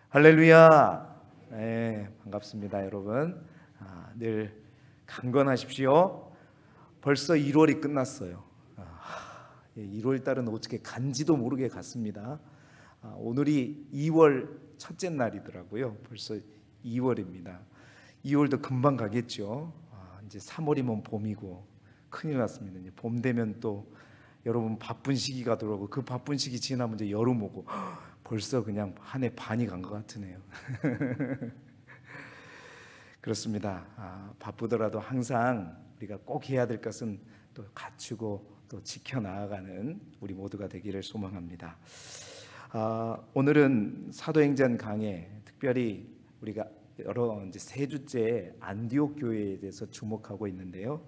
할렐루야. 네, 반갑습니다, 여러분. 늘 강건하십시오. 벌써 1월이 끝났어요. 1월 달은 어떻게 간지도 모르게 갔습니다. 오늘이 2월 첫째 날이더라고요. 벌써 2월입니다. 2월도 금방 가겠죠. 이제 3월이면 봄이고 큰일 났습니다. 이제 봄 되면 또 여러분 바쁜 시기가 들어오고 그 바쁜 시기 지나면 이제 여름 오고 벌써 그냥 한 해 반이 간 것 같으네요. 그렇습니다. 바쁘더라도 항상 우리가 꼭 해야 될 것은 또 갖추고 또 지켜 나아가는 우리 모두가 되기를 소망합니다. 오늘은 사도행전 강해, 특별히 우리가 이제 세 주째 안디옥 교회에 대해서 주목하고 있는데요.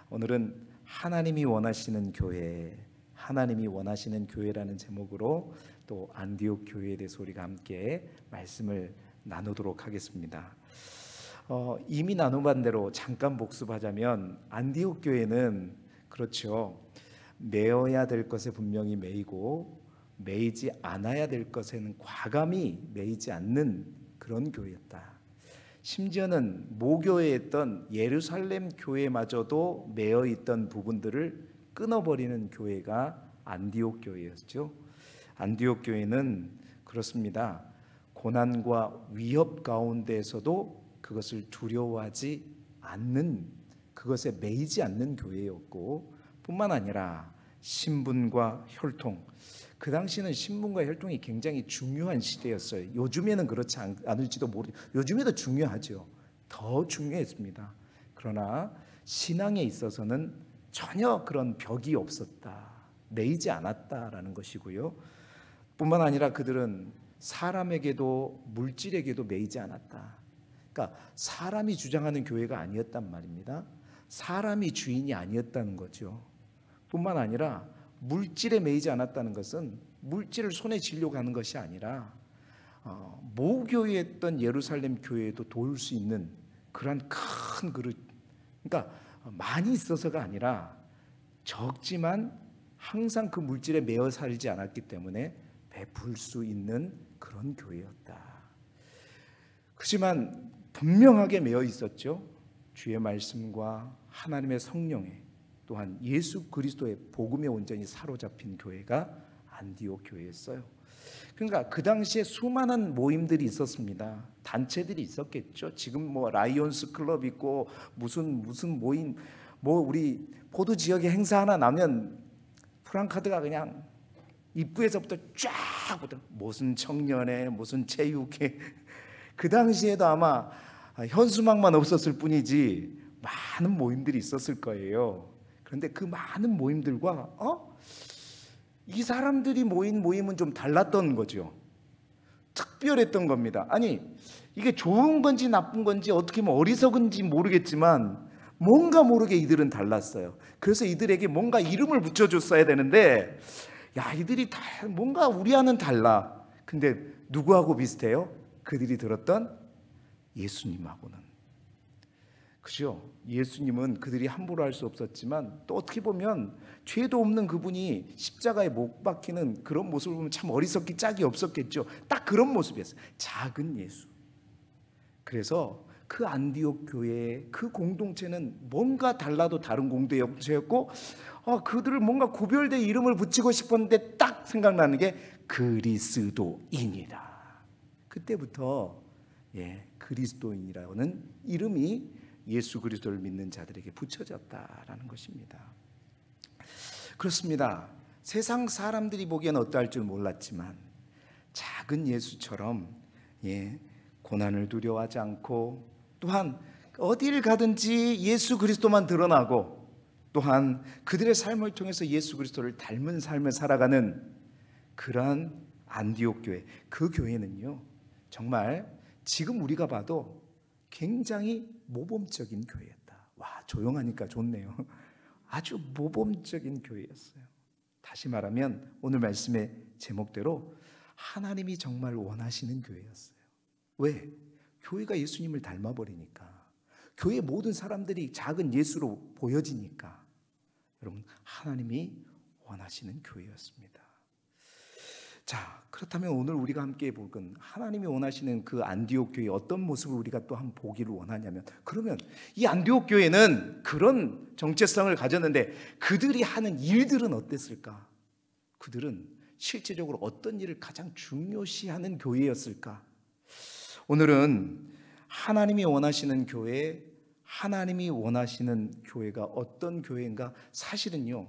오늘은 하나님이 원하시는 교회, 하나님이 원하시는 교회라는 제목으로 또 안디옥 교회에 대해서 우리가 함께 말씀을 나누도록 하겠습니다. 이미 나눠본 대로 잠깐 복습하자면 안디옥 교회는 그렇죠. 메어야 될 것에 분명히 메이고 메이지 않아야 될 것에는 과감히 메이지 않는 그런 교회였다. 심지어는 모교에 있던 예루살렘 교회마저도 매여 있던 부분들을 끊어버리는 교회가 안디옥 교회였죠. 안디옥 교회는 그렇습니다. 고난과 위협 가운데에서도 그것을 두려워하지 않는, 그것에 매이지 않는 교회였고, 뿐만 아니라 신분과 혈통, 그 당시는 신분과 혈통이 굉장히 중요한 시대였어요. 요즘에는 그렇지 않을지도 모르죠. 요즘에도 중요하죠. 더 중요했습니다. 그러나 신앙에 있어서는 전혀 그런 벽이 없었다, 매이지 않았다라는 것이고요. 뿐만 아니라 그들은 사람에게도 물질에게도 매이지 않았다. 그러니까 사람이 주장하는 교회가 아니었단 말입니다. 사람이 주인이 아니었다는 거죠. 뿐만 아니라 물질에 매이지 않았다는 것은 물질을 손에 쥐려고 하는 것이 아니라 모교회였던 예루살렘 교회에도 도울 수 있는 그러한 큰 그릇, 그러니까 많이 있어서가 아니라 적지만 항상 그 물질에 매여 살지 않았기 때문에 베풀 수 있는 그런 교회였다. 그렇지만 분명하게 매여 있었죠. 주의 말씀과 하나님의 성령에, 또한 예수 그리스도의 복음의 온전히 사로잡힌 교회가 안디옥 교회였어요. 그러니까 그 당시에 수많은 모임들이 있었습니다. 단체들이 있었겠죠. 지금 뭐 라이온스 클럽 있고 무슨 모임, 뭐 우리 포도 지역에 행사 하나 나면 프랑카드가 그냥 입구에서부터 쫙 붙어. 무슨 청년회, 무슨 체육회. 그 당시에도 아마 현수막만 없었을 뿐이지 많은 모임들이 있었을 거예요. 그런데 그 많은 모임들과 이 사람들이 모인 모임은 좀 달랐던 거죠. 특별했던 겁니다. 아니, 이게 좋은 건지 나쁜 건지 어떻게 보면 어리석은지 모르겠지만 뭔가 모르게 이들은 달랐어요. 그래서 이들에게 뭔가 이름을 붙여줬어야 되는데, 야, 이들이 다 뭔가 우리와는 달라. 근데 누구하고 비슷해요? 그들이 들었던 예수님하고는. 그죠? 예수님은 그들이 함부로 할 수 없었지만 또 어떻게 보면 죄도 없는 그분이 십자가에 못 박히는 그런 모습을 보면 참 어리석기 짝이 없었겠죠. 딱 그런 모습이었어요. 작은 예수. 그래서 그 안디옥 교회의 그 공동체는 뭔가 달라도 다른 공동체였고, 그들을 뭔가 구별된 이름을 붙이고 싶었는데 딱 생각나는 게 그리스도인이다. 그때부터 그리스도인이라는 이름이 예수 그리스도를 믿는 자들에게 붙여졌다라는 것입니다. 그렇습니다. 세상 사람들이 보기에는 어떠할 줄 몰랐지만 작은 예수처럼 고난을 두려워하지 않고, 또한 어디를 가든지 예수 그리스도만 드러나고, 또한 그들의 삶을 통해서 예수 그리스도를 닮은 삶을 살아가는 그러한 안디옥 교회, 그 교회는요 정말 지금 우리가 봐도 굉장히 모범적인 교회였다. 와, 조용하니까 좋네요. 아주 모범적인 교회였어요. 다시 말하면 오늘 말씀의 제목대로 하나님이 정말 원하시는 교회였어요. 왜? 교회가 예수님을 닮아버리니까, 교회 모든 사람들이 작은 예수로 보여지니까. 여러분, 하나님이 원하시는 교회였습니다. 자, 그렇다면 오늘 우리가 함께 볼 건 하나님이 원하시는 그 안디옥 교회 어떤 모습을 우리가 또 한번 보기를 원하냐면, 그러면 이 안디옥 교회는 그런 정체성을 가졌는데 그들이 하는 일들은 어땠을까? 그들은 실제적으로 어떤 일을 가장 중요시하는 교회였을까? 오늘은 하나님이 원하시는 교회, 하나님이 원하시는 교회가 어떤 교회인가? 사실은요,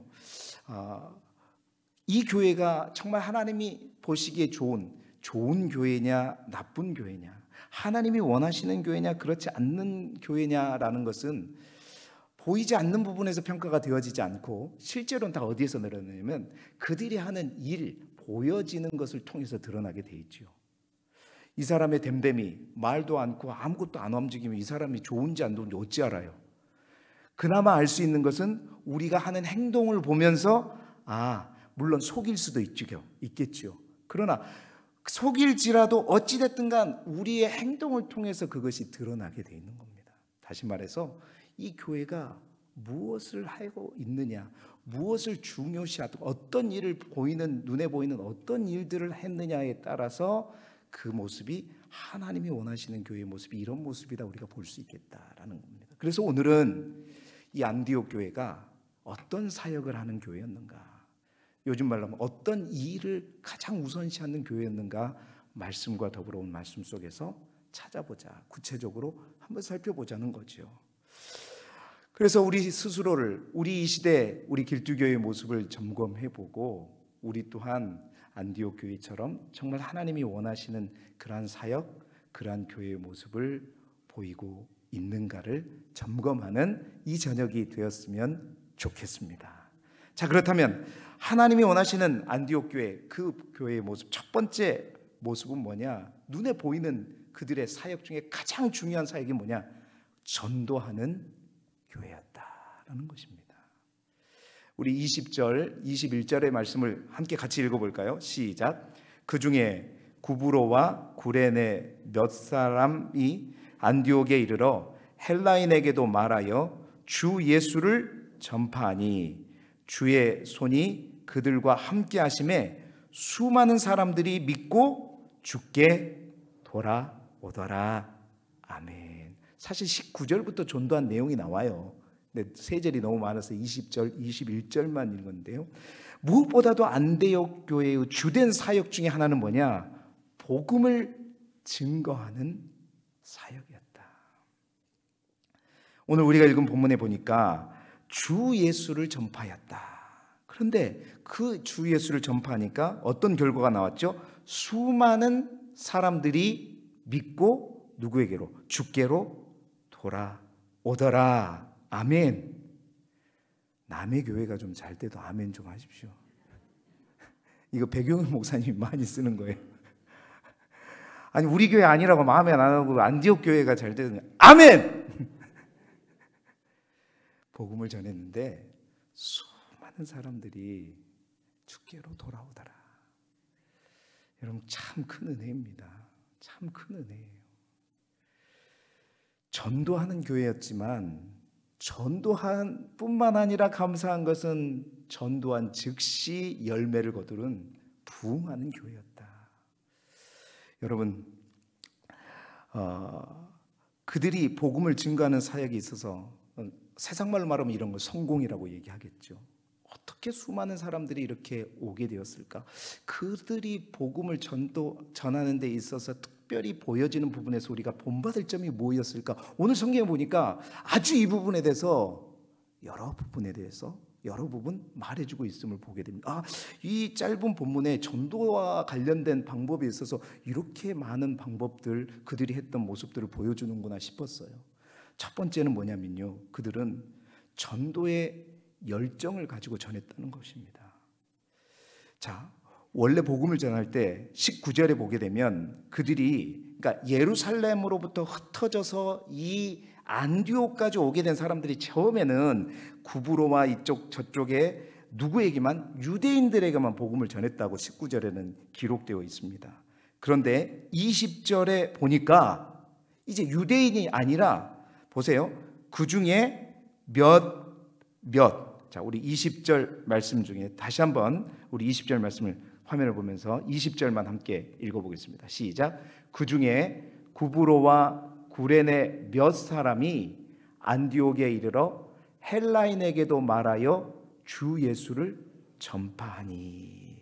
이 교회가 정말 하나님이 보시기에 좋은 교회냐, 나쁜 교회냐, 하나님이 원하시는 교회냐, 그렇지 않는 교회냐라는 것은 보이지 않는 부분에서 평가가 되어지지 않고 실제로는 다 어디에서 드러나냐면 그들이 하는 일, 보여지는 것을 통해서 드러나게 돼 있죠. 이 사람의 됨됨이, 말도 않고 아무것도 안 움직이면 이 사람이 좋은지 안 좋은지 어찌 알아요? 그나마 알 수 있는 것은 우리가 하는 행동을 보면서 물론 속일 수도 있겠죠. 그러나 속일지라도 어찌됐든 간 우리의 행동을 통해서 그것이 드러나게 돼 있는 겁니다. 다시 말해서 이 교회가 무엇을 하고 있느냐, 무엇을 중요시하고 어떤 일을 눈에 보이는 어떤 일들을 했느냐에 따라서 그 모습이 하나님이 원하시는 교회의 모습이 이런 모습이다 우리가 볼 수 있겠다라는 겁니다. 그래서 오늘은 이 안디옥 교회가 어떤 사역을 하는 교회였는가, 요즘 말로 하면 어떤 일을 가장 우선시하는 교회였는가, 말씀과 더불어 온 말씀 속에서 찾아보자, 구체적으로 한번 살펴보자는 거죠. 그래서 우리 스스로를, 우리 이 시대 우리 길두교회의 모습을 점검해보고 우리 또한 안디옥 교회처럼 정말 하나님이 원하시는 그러한 사역, 그러한 교회의 모습을 보이고 있는가를 점검하는 이 저녁이 되었으면 좋겠습니다. 자, 그렇다면 하나님이 원하시는 안디옥 교회, 그 교회의 모습, 첫 번째 모습은 뭐냐? 눈에 보이는 그들의 사역 중에 가장 중요한 사역이 뭐냐? 전도하는 교회였다라는 것입니다. 우리 20절, 21절의 말씀을 함께 같이 읽어볼까요? 시작. 그 중에 구브로와 구레네 몇 사람이 안디옥에 이르러 헬라인에게도 말하여 주 예수를 전파하니 주의 손이 그들과 함께 하심에 수많은 사람들이 믿고 주께 돌아오더라. 아멘. 사실 19절부터 전도한 내용이 나와요. 근데 세 절이 너무 많아서 20절, 21절만 읽었는데요. 무엇보다도 안디옥 교회의 주된 사역 중에 하나는 뭐냐? 복음을 증거하는 사역이었다. 오늘 우리가 읽은 본문에 보니까 주 예수를 전파하였다. 그런데 그 주 예수를 전파하니까 어떤 결과가 나왔죠? 수많은 사람들이 믿고 누구에게로? 주께로 돌아오더라. 아멘. 남의 교회가 좀 잘 돼도 아멘 좀 하십시오. 이거 백용현 목사님이 많이 쓰는 거예요. 아니 우리 교회 아니라고 마음에 안 하고 안디옥 교회가 잘 되면 아멘. 복음을 전했는데 수많은 사람들이 주께로 돌아오더라. 여러분 참 큰 은혜입니다. 참 큰 은혜예요. 전도하는 교회였지만 전도한 뿐만 아니라 감사한 것은 전도한 즉시 열매를 거두는 부흥하는 교회였다. 여러분 그들이 복음을 증거하는 사역에 있어서 세상 말로 말하면 이런 걸 성공이라고 얘기하겠죠. 어떻게 수많은 사람들이 이렇게 오게 되었을까? 그들이 복음을 전하는 데 있어서 특별히 보여지는 부분에서 우리가 본받을 점이 뭐였을까? 오늘 성경에 보니까 아주 이 부분에 대해서 여러 부분 말해주고 있음을 보게 됩니다. 이 짧은 본문에 전도와 관련된 방법에 있어서 이렇게 많은 방법들, 그들이 했던 모습들을 보여주는구나 싶었어요. 첫 번째는 뭐냐면요, 그들은 전도의 열정을 가지고 전했다는 것입니다. 자, 원래 복음을 전할 때 19절에 보게 되면 그들이, 그러니까 예루살렘으로부터 흩어져서 이 안디옥까지 오게 된 사람들이 처음에는 구브로와 이쪽 저쪽에 누구에게만, 유대인들에게만 복음을 전했다고 19절에는 기록되어 있습니다. 그런데 20절에 보니까 이제 유대인이 아니라 보세요. 그 중에 자, 우리 20절 말씀 중에 다시 한번 우리 20절 말씀을 화면을 보면서 20절만 함께 읽어보겠습니다. 시작. 그 중에 구브로와 구레네 몇 사람이 안디옥에 이르러 헬라인에게도 말하여 주 예수를 전파하니.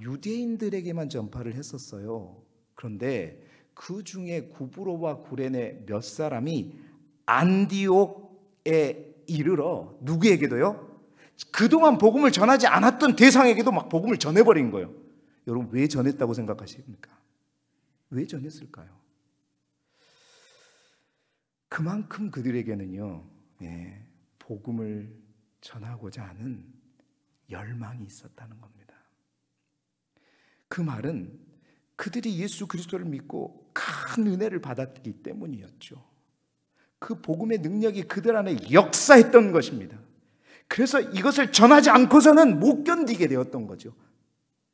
유대인들에게만 전파를 했었어요. 그런데 그 중에 구브로와 구레네 몇 사람이 안디옥에 이르러 누구에게도요? 그동안 복음을 전하지 않았던 대상에게도 막 복음을 전해버린 거예요. 여러분, 왜 전했다고 생각하십니까? 왜 전했을까요? 그만큼 그들에게는요, 복음을 전하고자 하는 열망이 있었다는 겁니다. 그 말은 그들이 예수 그리스도를 믿고 큰 은혜를 받았기 때문이었죠. 그 복음의 능력이 그들 안에 역사했던 것입니다. 그래서 이것을 전하지 않고서는 못 견디게 되었던 거죠.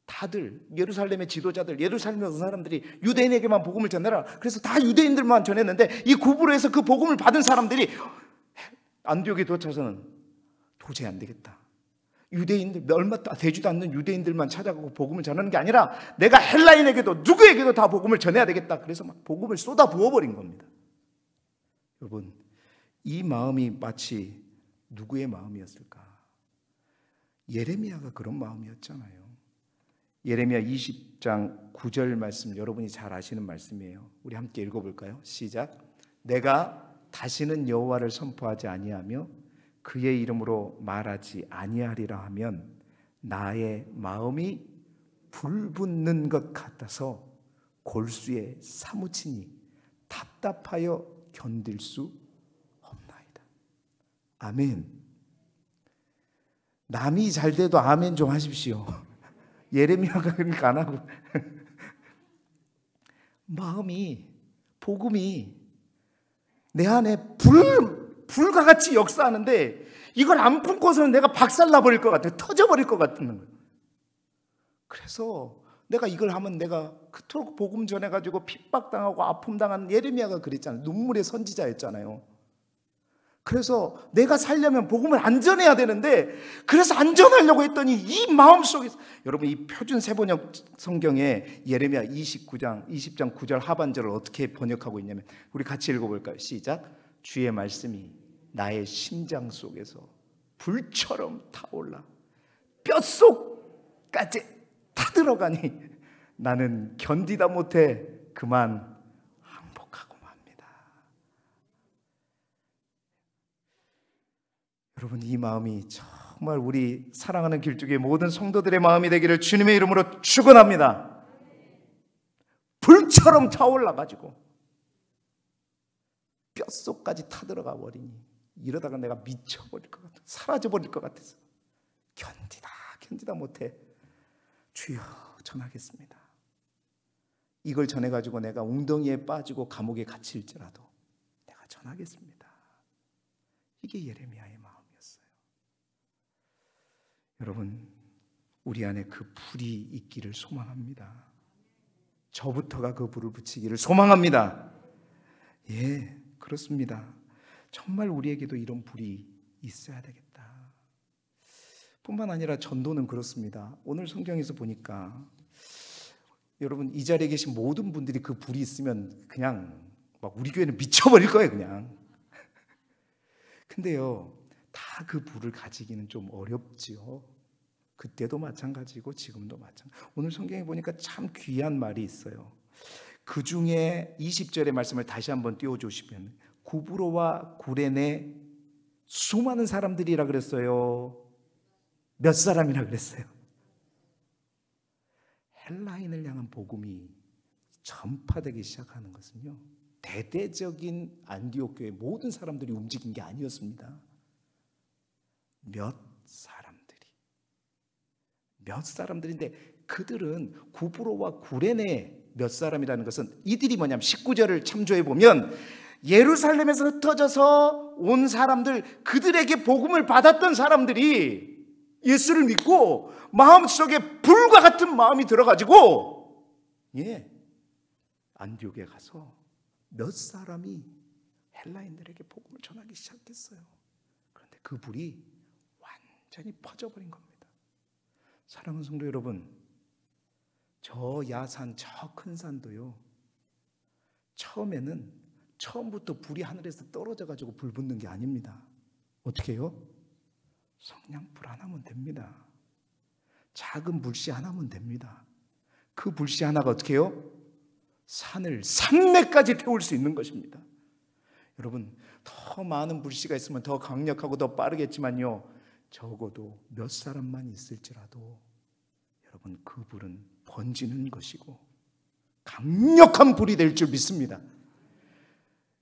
다들 예루살렘의 지도자들, 예루살렘에 온 사람들이 유대인에게만 복음을 전해라. 그래서 다 유대인들만 전했는데 이 구브로에서 그 복음을 받은 사람들이 안디옥에 도착해서는 도저히 안 되겠다. 유대인들, 얼마 되지도 않는 유대인들만 찾아가고 복음을 전하는 게 아니라 내가 헬라인에게도 누구에게도 다 복음을 전해야 되겠다. 그래서 막 복음을 쏟아 부어버린 겁니다. 여러분, 이 마음이 마치 누구의 마음이었을까? 예레미야가 그런 마음이었잖아요. 예레미야 20장 9절 말씀, 여러분이 잘 아시는 말씀이에요. 우리 함께 읽어볼까요? 시작. 내가 다시는 여호와를 선포하지 아니하며 그의 이름으로 말하지 아니하리라 하면 나의 마음이 불붙는 것 같아서 골수에 사무치니 답답하여 견딜 수 없나이다. 아멘. 남이 잘 돼도 아멘 좀 하십시오. 예레미야가 그러니까 안 하고 마음이, 복음이 내 안에 불과 같이 역사하는데 이걸 안 품고서는 내가 박살나버릴 것 같아요. 터져버릴 것 같은 거예요. 그래서 내가 이걸 하면 내가 그토록 복음 전해가지고 핍박당하고 아픔당한 예레미야가 그랬잖아요. 눈물의 선지자였잖아요. 그래서 내가 살려면 복음을 안 전해야 되는데, 그래서 안 전하려고 했더니 이 마음속에서, 여러분 이 표준 세번역 성경에 예레미야 20장 9절 하반절을 어떻게 번역하고 있냐면, 우리 같이 읽어볼까요? 시작. 주의 말씀이 나의 심장 속에서 불처럼 타올라 뼛속까지 타들어가니 나는 견디다 못해 그만 항복하고 맙니다. 여러분, 이 마음이 정말 우리 사랑하는 길쭉의 모든 성도들의 마음이 되기를 주님의 이름으로 축원합니다. 불처럼 타올라가지고 뼛속까지 타들어가 버리니 이러다가 내가 미쳐버릴 것 같아, 사라져버릴 것 같아서 견디다 못해 주여 전하겠습니다. 이걸 전해가지고 내가 웅덩이에 빠지고 감옥에 갇힐지라도 내가 전하겠습니다. 이게 예레미야의 마음이었어요. 여러분, 우리 안에 그 불이 있기를 소망합니다. 저부터가 그 불을 붙이기를 소망합니다. 예, 그렇습니다. 정말 우리에게도 이런 불이 있어야 되겠다. 뿐만 아니라 전도는 그렇습니다. 오늘 성경에서 보니까 여러분, 이 자리에 계신 모든 분들이 그 불이 있으면 그냥 막 우리 교회는 미쳐버릴 거예요, 그냥. 근데요, 다 그 불을 가지기는 좀 어렵지요. 그때도 마찬가지고 지금도 마찬가지. 오늘 성경에 보니까 참 귀한 말이 있어요. 그 중에 20절의 말씀을 다시 한번 띄워주시면, 구브로와 구레네 수많은 사람들이라 그랬어요? 몇 사람이라 그랬어요? 헬라인을 향한 복음이 전파되기 시작하는 것은요, 대대적인 안디옥 교회 모든 사람들이 움직인 게 아니었습니다. 몇 사람들인데 그들은 구브로와 구레네 몇 사람이라는 것은 이들이 뭐냐면 19절을 참조해 보면 예루살렘에서 흩어져서 온 사람들, 그들에게 복음을 받았던 사람들이 예수를 믿고 마음속에 불과 같은 마음이 들어가지고 안디옥에 가서 몇 사람이 헬라인들에게 복음을 전하기 시작했어요. 그런데 그 불이 완전히 퍼져버린 겁니다. 사랑하는 성도 여러분, 저 야산, 저 큰 산도요, 처음부터 불이 하늘에서 떨어져 가지고 불 붙는 게 아닙니다. 어떻게 해요? 성냥불 하나면 됩니다. 작은 불씨 하나면 됩니다. 그 불씨 하나가 어떻게 해요? 산을 산맥까지 태울 수 있는 것입니다. 여러분, 더 많은 불씨가 있으면 더 강력하고 더 빠르겠지만요, 적어도 몇 사람만 있을지라도 여러분, 그 불은 번지는 것이고 강력한 불이 될 줄 믿습니다.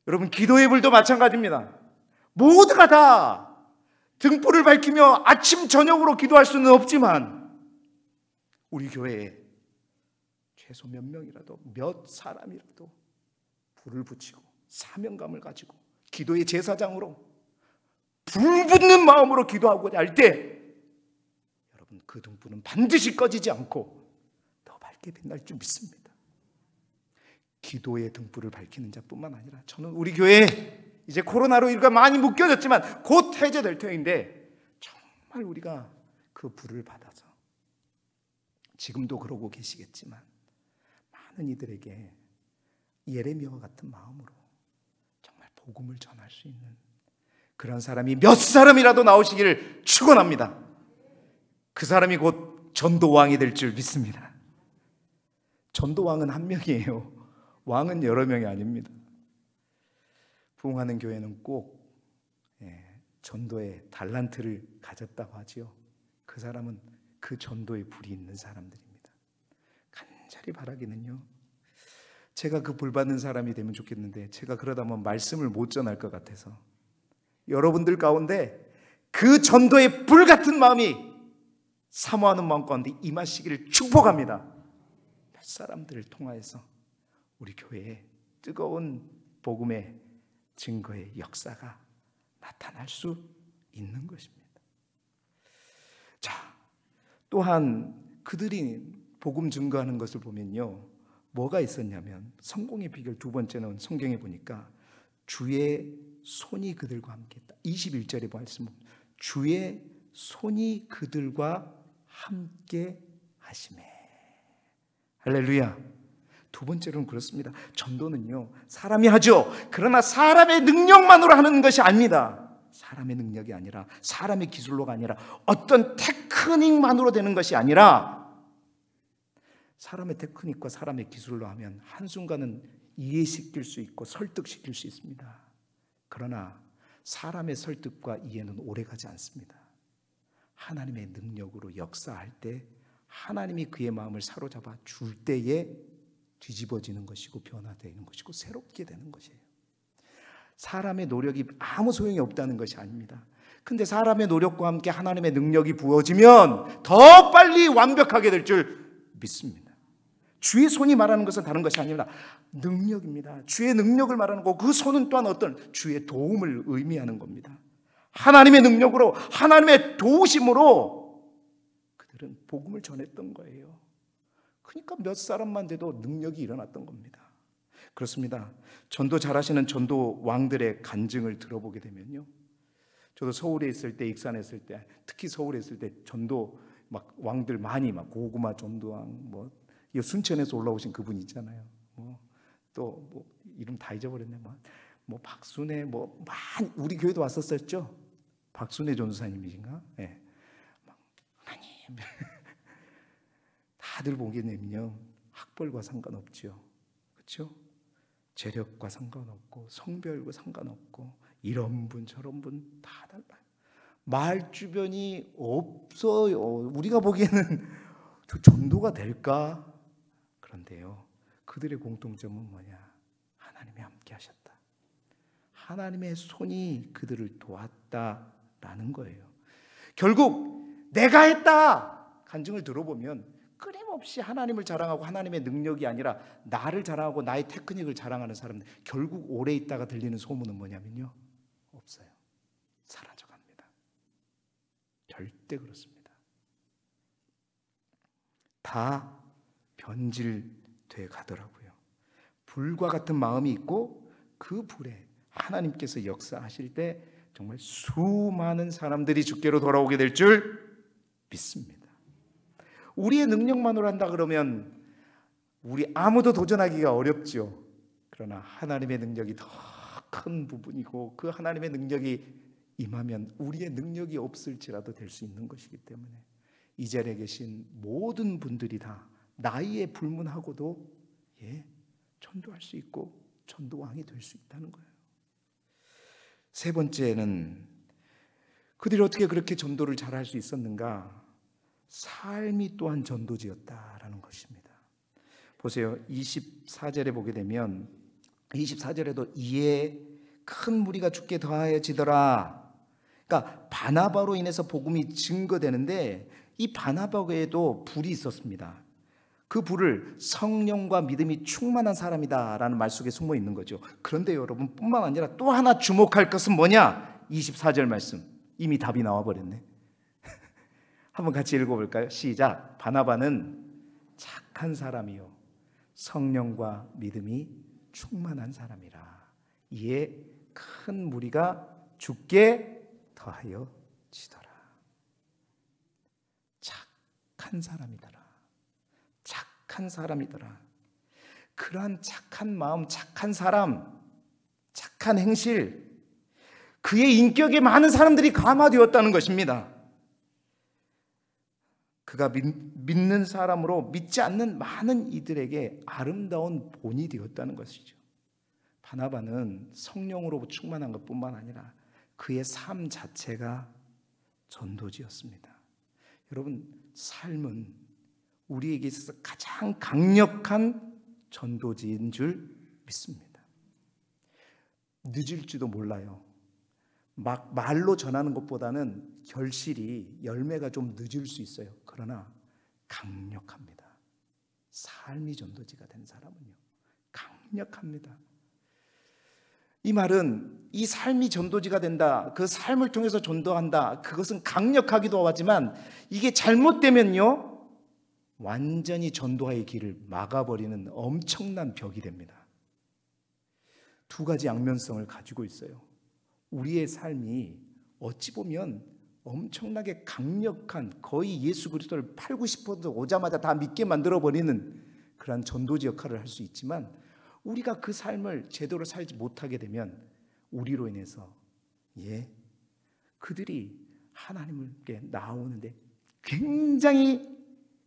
여러분, 기도의 불도 마찬가지입니다. 모두가 다 등불을 밝히며 아침 저녁으로 기도할 수는 없지만 우리 교회에 최소 몇 명이라도, 몇 사람이라도 불을 붙이고 사명감을 가지고 기도의 제사장으로 불 붙는 마음으로 기도하고자 할 때 여러분, 그 등불은 반드시 꺼지지 않고 더 밝게 빛날 줄 믿습니다. 기도의 등불을 밝히는 자뿐만 아니라 저는 우리 교회에 이제 코로나로 일가 많이 묶여졌지만 곧 해제될 터인데 정말 우리가 그 불을 받아서 지금도 그러고 계시겠지만 많은 이들에게 예레미야와 같은 마음으로 정말 복음을 전할 수 있는 그런 사람이 몇 사람이라도 나오시기를 축원합니다. 그 사람이 곧 전도왕이 될 줄 믿습니다. 전도왕은 한 명이에요. 왕은 여러 명이 아닙니다. 부흥하는 교회는 꼭 전도의 달란트를 가졌다고 하지요. 그 사람은 그 전도의 불이 있는 사람들입니다. 간절히 바라기는요, 제가 그 불 받는 사람이 되면 좋겠는데 제가 그러다 보면 말씀을 못 전할 것 같아서 여러분들 가운데 그 전도의 불 같은 마음이 사모하는 마음 가운데 임하시기를 축복합니다. 몇 사람들을 통하여서 우리 교회에 뜨거운 복음의 증거의 역사가 나타날 수 있는 것입니다. 자, 또한 그들이 복음 증거하는 것을 보면요, 뭐가 있었냐면 성공의 비결 두 번째는 성경에 보니까 주의 손이 그들과 함께 했다. 21절에 말씀, 주의 손이 그들과 함께 하시매. 할렐루야. 두 번째로는 그렇습니다. 전도는요, 사람이 하죠. 그러나 사람의 능력만으로 하는 것이 아닙니다. 사람의 능력이 아니라, 사람의 기술로가 아니라, 어떤 테크닉만으로 되는 것이 아니라, 사람의 테크닉과 사람의 기술로 하면 한순간은 이해시킬 수 있고 설득시킬 수 있습니다. 그러나 사람의 설득과 이해는 오래가지 않습니다. 하나님의 능력으로 역사할 때 하나님이 그의 마음을 사로잡아 줄 때에 뒤집어지는 것이고 변화되는 것이고 새롭게 되는 것이에요. 사람의 노력이 아무 소용이 없다는 것이 아닙니다. 근데 사람의 노력과 함께 하나님의 능력이 부어지면 더 빨리 완벽하게 될 줄 믿습니다. 주의 손이 말하는 것은 다른 것이 아니라 능력입니다. 주의 능력을 말하는 거고 그 손은 또한 어떤 주의 도움을 의미하는 겁니다. 하나님의 능력으로, 하나님의 도우심으로 그들은 복음을 전했던 거예요. 그러니까 몇 사람만 돼도 능력이 일어났던 겁니다. 그렇습니다. 전도 잘하시는 전도 왕들의 간증을 들어보게 되면요, 저도 서울에 있을 때, 익산에 있을 때, 특히 서울에 있을 때 전도 막 왕들 많이 막 고구마 전도왕, 뭐 순천에서 올라오신 그분 있잖아요. 또 이름 다 잊어버렸네. 뭐 박순애, 뭐 많이 우리 교회도 왔었었죠. 박순애 전도사님이신가? 예. 하나님, 다들 보게 되면요, 학벌과 상관없죠. 그렇죠? 재력과 상관없고 성별과 상관없고 이런 분 저런 분 다 달라요. 말 주변이 없어요. 우리가 보기에는 전도가 될까? 그런데요, 그들의 공통점은 뭐냐? 하나님이 함께 하셨다. 하나님의 손이 그들을 도왔다라는 거예요. 결국 내가 했다 간증을 들어보면 끊임없이 하나님을 자랑하고 하나님의 능력이 아니라 나를 자랑하고 나의 테크닉을 자랑하는 사람들, 결국 오래 있다가 들리는 소문은 뭐냐면요, 없어요. 사라져갑니다. 절대 그렇습니다. 다 변질돼 가더라고요. 불과 같은 마음이 있고 그 불에 하나님께서 역사하실 때 정말 수많은 사람들이 주께로 돌아오게 될 줄 믿습니다. 우리의 능력만으로 한다 그러면 우리 아무도 도전하기가 어렵죠. 그러나 하나님의 능력이 더 큰 부분이고 그 하나님의 능력이 임하면 우리의 능력이 없을지라도 될 수 있는 것이기 때문에 이 자리에 계신 모든 분들이 다 나이에 불문하고도 전도할 수 있고 전도왕이 될 수 있다는 거예요. 세 번째는 그들이 어떻게 그렇게 전도를 잘할 수 있었는가? 삶이 또한 전도지였다라는 것입니다. 보세요. 24절에 보게 되면 24절에도 이에 큰 무리가 죽게 더하여지더라. 그러니까 바나바로 인해서 복음이 증거되는데 이 바나바 외에도 불이 있었습니다. 그 불을 성령과 믿음이 충만한 사람이다라는 말 속에 숨어 있는 거죠. 그런데 여러분 뿐만 아니라 또 하나 주목할 것은 뭐냐? 24절 말씀. 이미 답이 나와 버렸네. 한번 같이 읽어볼까요? 시작. 바나바는 착한 사람이요 성령과 믿음이 충만한 사람이라. 이에 큰 무리가 죽게 더하여 지더라. 착한 사람이더라. 착한 사람이더라. 그러한 착한 마음, 착한 사람, 착한 행실, 그의 인격에 많은 사람들이 감화되었다는 것입니다. 그가 믿는 사람으로 믿지 않는 많은 이들에게 아름다운 본이 되었다는 것이죠. 바나바는 성령으로 충만한 것뿐만 아니라 그의 삶 자체가 전도지였습니다. 여러분, 삶은 우리에게 있어서 가장 강력한 전도지인 줄 믿습니다. 늦을지도 몰라요. 막 말로 전하는 것보다는 결실이 열매가 좀 늦을 수 있어요. 그러나 강력합니다. 삶이 전도지가 된 사람은요, 강력합니다. 이 말은 이 삶이 전도지가 된다, 그 삶을 통해서 전도한다, 그것은 강력하기도 하지만 이게 잘못되면요 완전히 전도의 길을 막아버리는 엄청난 벽이 됩니다. 두 가지 양면성을 가지고 있어요. 우리의 삶이 어찌 보면 엄청나게 강력한, 거의 예수 그리스도를 팔고 싶어도 오자마자 다 믿게 만들어버리는 그런 전도지 역할을 할 수 있지만, 우리가 그 삶을 제대로 살지 못하게 되면 우리로 인해서 그들이 하나님께 나오는데 굉장히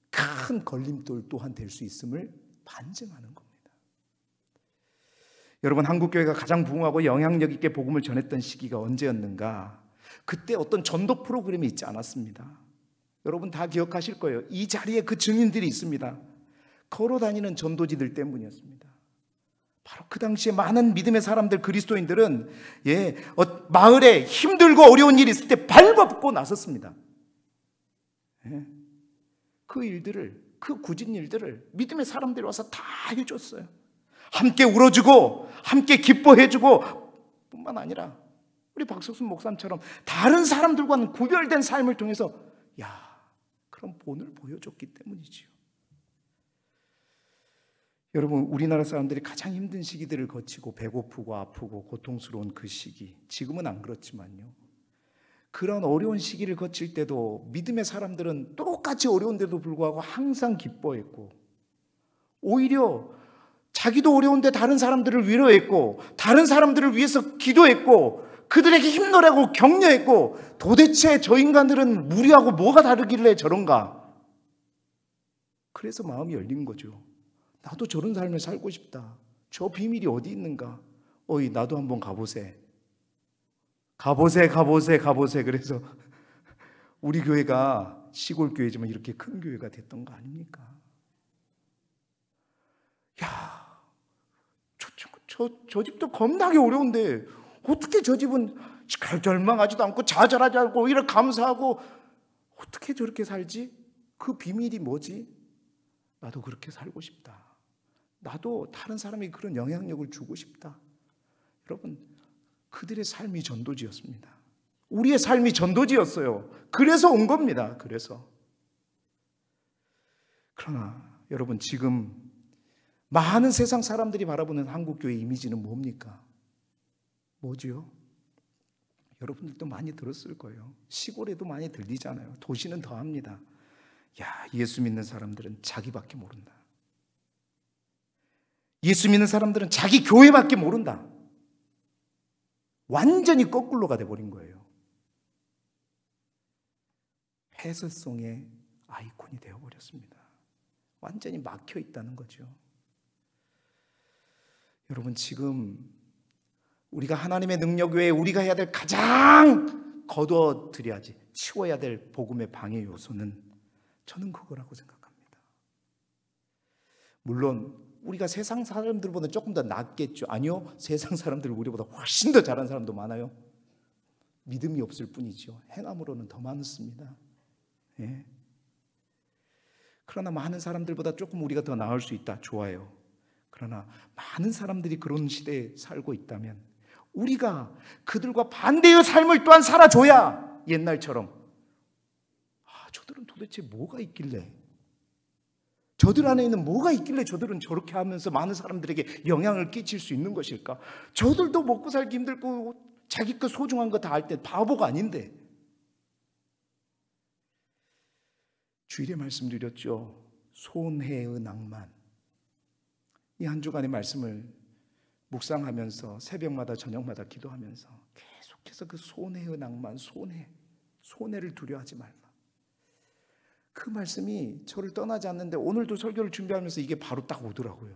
큰 걸림돌 또한 될 수 있음을 반증하는 겁니다. 여러분, 한국교회가 가장 부흥하고 영향력 있게 복음을 전했던 시기가 언제였는가? 그때 어떤 전도 프로그램이 있지 않았습니다. 여러분 다 기억하실 거예요. 이 자리에 그 증인들이 있습니다. 걸어다니는 전도지들 때문이었습니다. 바로 그 당시에 많은 믿음의 사람들, 그리스도인들은 마을에 힘들고 어려운 일이 있을 때 발벗고 나섰습니다. 그 일들을, 그 굳은 일들을 믿음의 사람들이 와서 다 해줬어요. 함께 울어주고 함께 기뻐해주고 뿐만 아니라 우리 박석순 목사님처럼 다른 사람들과는 구별된 삶을 통해서 그런 본을 보여줬기 때문이지요. 여러분, 우리나라 사람들이 가장 힘든 시기들을 거치고 배고프고 아프고 고통스러운 그 시기, 지금은 안 그렇지만요, 그런 어려운 시기를 거칠 때도 믿음의 사람들은 똑같이 어려운데도 불구하고 항상 기뻐했고, 오히려 자기도 어려운데 다른 사람들을 위로했고, 다른 사람들을 위해서 기도했고, 그들에게 힘내라고 격려했고, 도대체 저 인간들은 우리하고 뭐가 다르길래 저런가? 그래서 마음이 열린 거죠. 나도 저런 삶을 살고 싶다. 저 비밀이 어디 있는가? 나도 한번 가보세. 그래서 우리 교회가 시골 교회지만 이렇게 큰 교회가 됐던 거 아닙니까? 저 집도 겁나게 어려운데 어떻게 저 집은 절망하지도 않고 좌절하지 않고 오히려 감사하고 어떻게 저렇게 살지? 그 비밀이 뭐지? 나도 그렇게 살고 싶다. 나도 다른 사람에게 그런 영향력을 주고 싶다. 여러분, 그들의 삶이 전도지였습니다. 우리의 삶이 전도지였어요. 그래서 온 겁니다. 그러나 여러분, 지금 많은 세상 사람들이 바라보는 한국교회 이미지는 뭡니까? 뭐지요? 여러분들도 많이 들었을 거예요. 시골에도 많이 들리잖아요. 도시는 더합니다. 야, 예수 믿는 사람들은 자기밖에 모른다. 예수 믿는 사람들은 자기 교회밖에 모른다. 완전히 거꾸로가 돼버린 거예요. 폐쇄성의 아이콘이 되어버렸습니다. 완전히 막혀 있다는 거죠. 여러분, 지금 우리가 하나님의 능력 외에 우리가 해야 될 가장 거둬들여야지 치워야 될 복음의 방해 요소는 저는 그거라고 생각합니다. 물론 우리가 세상 사람들보다 조금 더 낫겠죠. 아니요, 세상 사람들 우리보다 훨씬 더 잘하는 사람도 많아요. 믿음이 없을 뿐이죠. 행함으로는 더 많습니다. 예. 그러나 많은 사람들보다 조금 우리가 더 나을 수 있다. 좋아요. 그러나 많은 사람들이 그런 시대에 살고 있다면 우리가 그들과 반대의 삶을 또한 살아줘야 옛날처럼 저들은 도대체 뭐가 있길래, 저들 안에 있는 뭐가 있길래 저들은 저렇게 하면서 많은 사람들에게 영향을 끼칠 수 있는 것일까? 저들도 먹고 살기 힘들고 자기 것 소중한 거 다 할 때 바보가 아닌데. 주일에 말씀드렸죠. 손해의 낭만. 이 한 주간의 말씀을 묵상하면서 새벽마다 저녁마다 기도하면서 계속해서 그 손해의 낭만, 손해를 두려워하지 말라. 그 말씀이 저를 떠나지 않는데 오늘도 설교를 준비하면서 이게 바로 딱 오더라고요.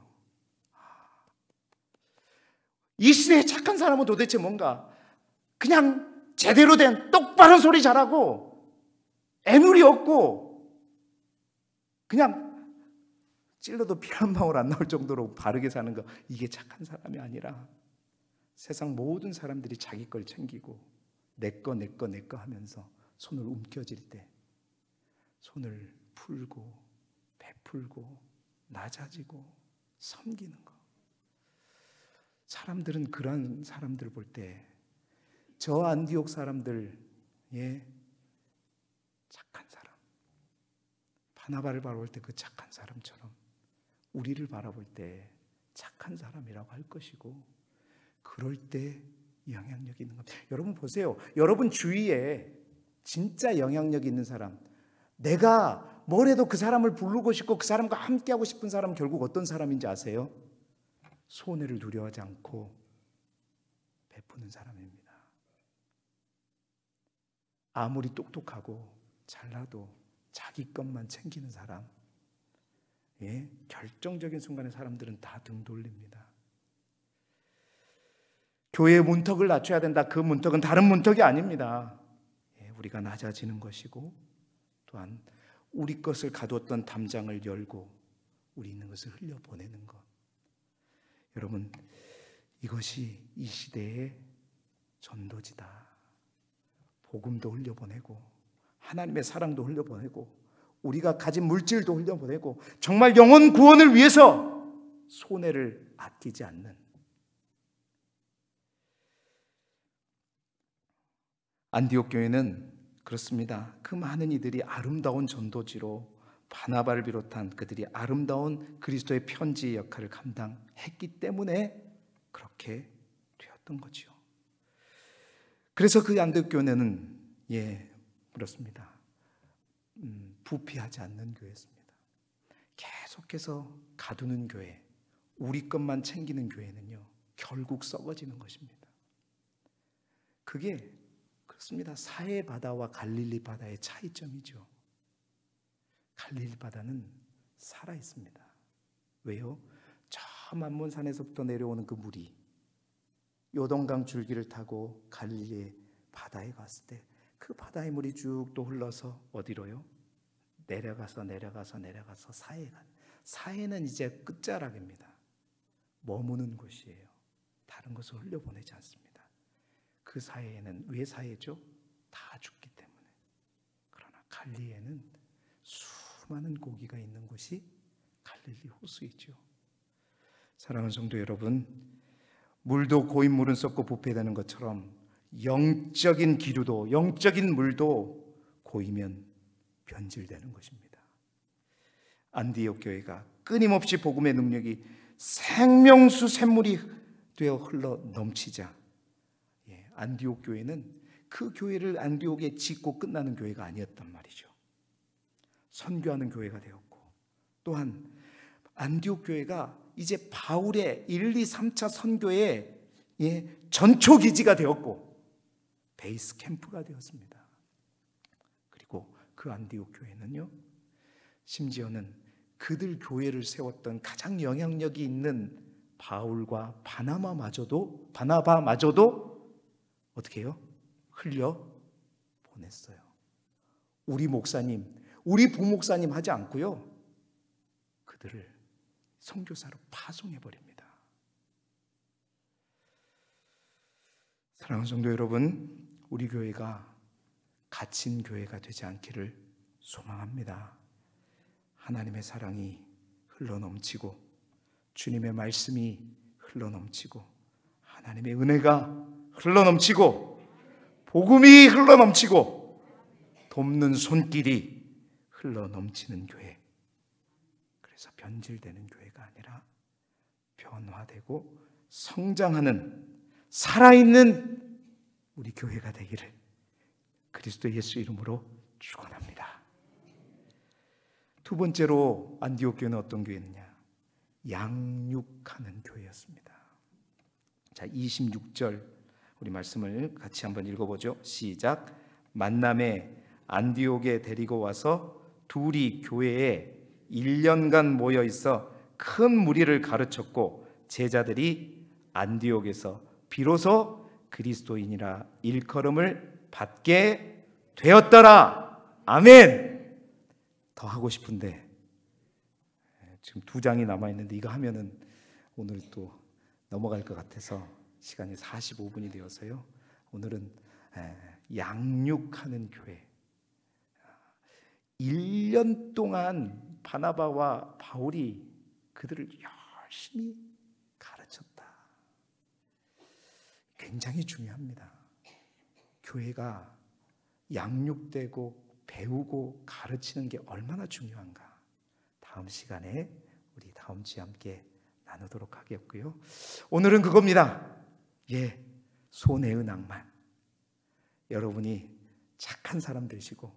이 시대에 착한 사람은 도대체 뭔가 그냥 제대로 된 똑바른 소리 잘하고 애누리 없고 그냥 찔러도 피 한 방울 안 나올 정도로 바르게 사는 거, 이게 착한 사람이 아니라 세상 모든 사람들이 자기 걸 챙기고 내 거 하면서 손을 움켜쥘 때 손을 풀고 베풀고 낮아지고 섬기는 거. 사람들은 그런 사람들 볼 때 저 안디옥 사람들, 착한 사람, 바나바를 바라볼 때 그 착한 사람처럼 우리를 바라볼 때 착한 사람이라고 할 것이고, 그럴 때 영향력이 있는 겁니다. 여러분 보세요. 여러분 주위에 진짜 영향력 있는 사람, 내가 뭘 해도 그 사람을 부르고 싶고 그 사람과 함께하고 싶은 사람은 결국 어떤 사람인지 아세요? 손해를 두려워하지 않고 베푸는 사람입니다. 아무리 똑똑하고 잘나도 자기 것만 챙기는 사람, 결정적인 순간에 사람들은 다 등 돌립니다. 교회의 문턱을 낮춰야 된다. 그 문턱은 다른 문턱이 아닙니다. 우리가 낮아지는 것이고, 또한 우리 것을 가두었던 담장을 열고 우리 있는 것을 흘려보내는 것. 여러분, 이것이 이 시대의 전도지다. 복음도 흘려보내고 하나님의 사랑도 흘려보내고 우리가 가진 물질도 흘려보내고 정말 영혼 구원을 위해서 손해를 아끼지 않는, 안디옥 교회는 그렇습니다. 그 많은 이들이 아름다운 전도지로 바나바를 비롯한 그들이 아름다운 그리스도의 편지의 역할을 감당했기 때문에 그렇게 되었던 거죠. 그래서 그 안디옥 교회는 그렇습니다. 부패하지 않는 교회였습니다. 계속해서 가두는 교회, 우리 것만 챙기는 교회는요, 결국 썩어지는 것입니다. 그게 그렇습니다. 사해 바다와 갈릴리 바다의 차이점이죠. 갈릴리 바다는 살아 있습니다. 왜요? 저 만몬산에서부터 내려오는 그 물이 요동강 줄기를 타고 갈릴리 바다에 갔을 때 그 바다의 물이 쭉 또 흘러서 어디로요? 내려가서 사해에 간. 사해는 이제 끝자락입니다. 머무는 곳이에요. 다른 곳을 흘려보내지 않습니다. 그 사해에는, 왜 사해죠? 다 죽기 때문에. 그러나 갈릴리에는 수많은 고기가 있는 곳이 갈릴리 호수이죠. 사랑하는 성도 여러분, 물도 고인 물은 썩고 부패되는 것처럼 영적인 기류도, 영적인 물도 고이면 변질되는 것입니다. 안디옥 교회가 끊임없이 복음의 능력이 생명수 샘물이 되어 흘러 넘치자, 안디옥 교회는 그 교회를 안디옥에 짓고 끝나는 교회가 아니었단 말이죠. 선교하는 교회가 되었고, 또한 안디옥 교회가 이제 바울의 1, 2, 3차 선교의 전초 기지가 되었고 베이스 캠프가 되었습니다. 그리고 그 안디옥 교회는요, 심지어는 그들 교회를 세웠던 가장 영향력이 있는 바울과 바나바마저도 어떻게 해요? 흘려 보냈어요. 우리 목사님, 우리 부목사님 하지 않고요, 그들을 선교사로 파송해 버립니다. 사랑하는 성도 여러분, 우리 교회가 갇힌 교회가 되지 않기를 소망합니다. 하나님의 사랑이 흘러넘치고 주님의 말씀이 흘러넘치고 하나님의 은혜가 흘러넘치고 복음이 흘러넘치고 돕는 손길이 흘러넘치는 교회, 그래서 변질되는 교회가 아니라 변화되고 성장하는 살아있는 우리 교회가 되기를 그리스도 예수 이름으로 축원합니다. 두 번째로 안디옥 교회는 어떤 교회느냐? 양육하는 교회였습니다. 자, 26절 우리 말씀을 같이 한번 읽어보죠. 시작. 만남에 안디옥에 데리고 와서 둘이 교회에 1년간 모여 있어 큰 무리를 가르쳤고 제자들이 안디옥에서 비로소 그리스도인이라 일컬음을 받게 되었더라. 아멘. 더 하고 싶은데 지금 2장이 남아있는데 이거 하면은 오늘 또 넘어갈 것 같아서 시간이 45분이 되어서요, 오늘은 양육하는 교회. 1년 동안 바나바와 바울이 그들을 열심히 가르쳤다. 굉장히 중요합니다. 교회가 양육되고 배우고 가르치는 게 얼마나 중요한가, 다음 시간에 우리 다음 주에 함께 나누도록 하겠고요. 오늘은 그겁니다. 손해의 낭만. 여러분이 착한 사람 되시고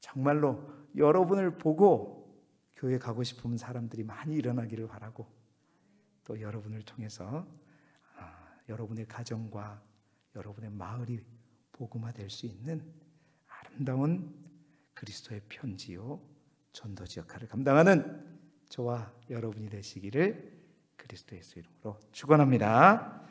정말로 여러분을 보고 교회 가고 싶은 사람들이 많이 일어나기를 바라고, 또 여러분을 통해서 여러분의 가정과 여러분의 마을이 복음화될 수 있는 아름다운 그리스도의 편지요 전도지 역할을 감당하는 저와 여러분이 되시기를 그리스도 예수 이름으로 축원합니다.